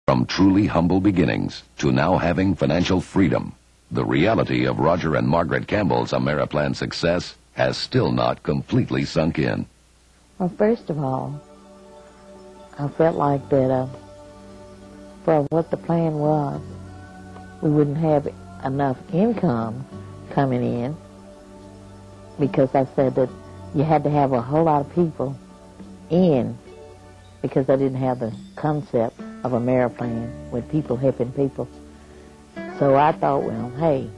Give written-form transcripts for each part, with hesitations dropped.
From truly humble beginnings to now having financial freedom, the reality of Roger and Margaret Campbell's AmeriPlan success has still not completely sunk in. Well, first of all, I felt like that for what the plan was, we wouldn't have enough income coming in, because I said that you had to have a whole lot of people in, because I didn't have the concept of AmeriPlan with people helping people. So I thought, well, hey,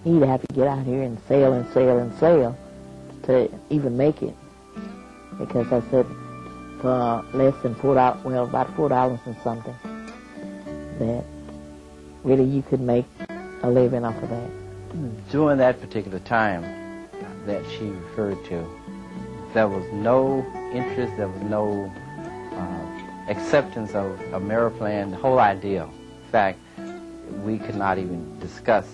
he'd have to get out here and sell and sell and sell to even make it. Because I said for less than $4, well, about $4 and something, that really you could make a living off of that. During that particular time that she referred to, there was no interest, there was no acceptance of AmeriPlan, the whole idea. In fact, we could not even discuss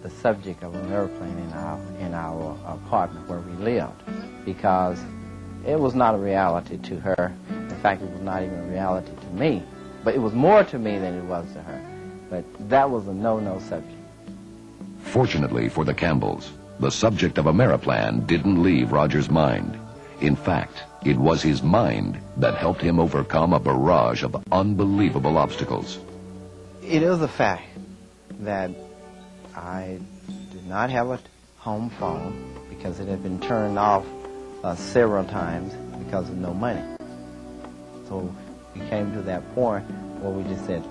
the subject of AmeriPlan in our apartment where we lived, because it was not a reality to her. In fact, it was not even a reality to me. But it was more to me than it was to her. But that was a no-no subject. Fortunately for the Campbells, the subject of AmeriPlan didn't leave Roger's mind. In fact, it was his mind that helped him overcome a barrage of unbelievable obstacles. It is a fact that I did not have a home phone because it had been turned off several times because of no money. So we came to that point where we just said,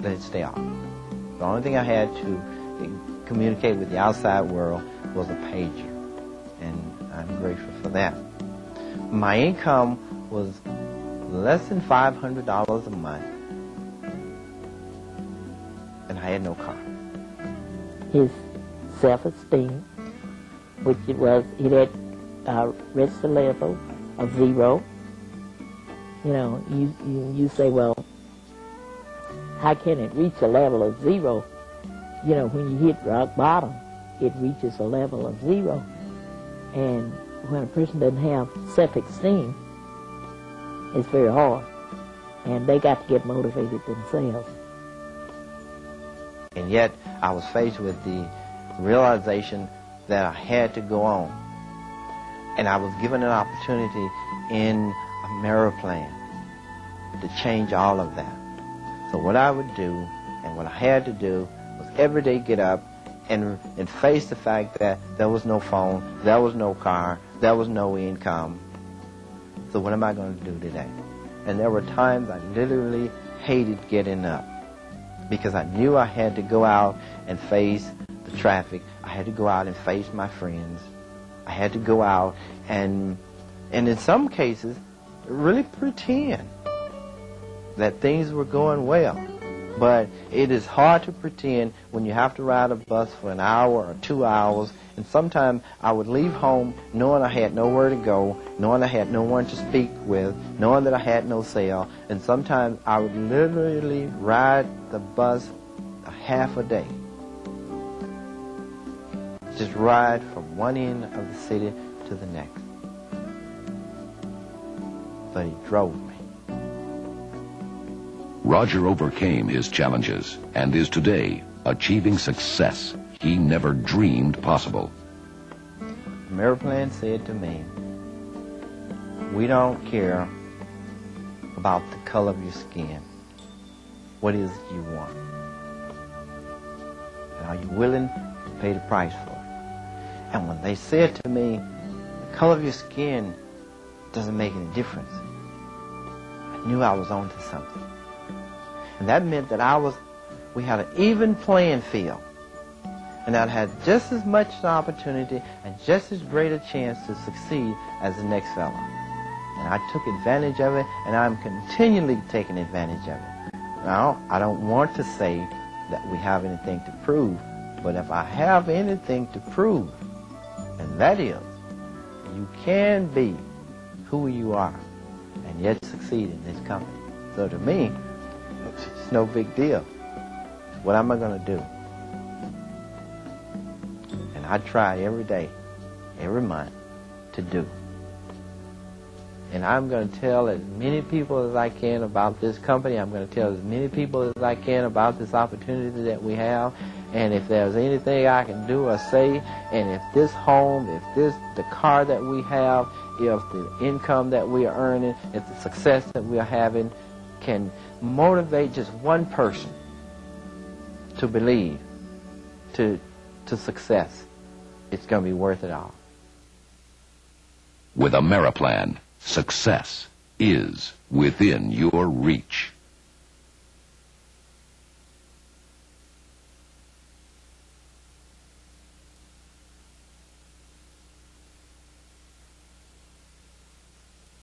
let it stay off. The only thing I had to communicate with the outside world was a pager, and I'm grateful for that. My income was less than $500 a month, and I had no car. His self-esteem, which it was, he had reached a level of 0. You know, you say, well, how can it reach a level of 0? You know, when you hit rock bottom, it reaches a level of 0. And when a person doesn't have self-esteem, it's very hard. And they got to get motivated themselves. And yet, I was faced with the realization that I had to go on. And I was given an opportunity in AmeriPlan to change all of that. So what I would do, and what I had to do, was every day get up and face the fact that there was no phone, there was no car, there was no income. So what am I going to do today? And there were times I literally hated getting up, because I knew I had to go out and face the traffic. I had to go out and face my friends. I had to go out and in some cases, really pretend that things were going well. But it is hard to pretend when you have to ride a bus for an hour or 2 hours. And sometimes I would leave home knowing I had nowhere to go, knowing I had no one to speak with, knowing that I had no cell. And sometimes I would literally ride the bus a half a day. Just ride from one end of the city to the next. But he drove me. Roger overcame his challenges and is today achieving success he never dreamed possible. AmeriPlan said to me, we don't care about the color of your skin. What is it you want? And are you willing to pay the price for it? And when they said to me, the color of your skin doesn't make any difference, I knew I was onto something. And that meant that we had an even playing field. And I had just as much opportunity and just as great a chance to succeed as the next fellow. And I took advantage of it, and I'm continually taking advantage of it. Now, I don't want to say that we have anything to prove, but if I have anything to prove, and that is, you can be who you are and yet succeed in this company. So to me, it's no big deal. What am I going to do? And I try every day, every month, to do. And I'm going to tell as many people as I can about this company. I'm going to tell as many people as I can about this opportunity that we have. And if there's anything I can do or say, and if this home, if the car that we have, if the income that we are earning, if the success that we are having can motivate just one person to believe, to success, it's going to be worth it all. With AmeriPlan, success is within your reach.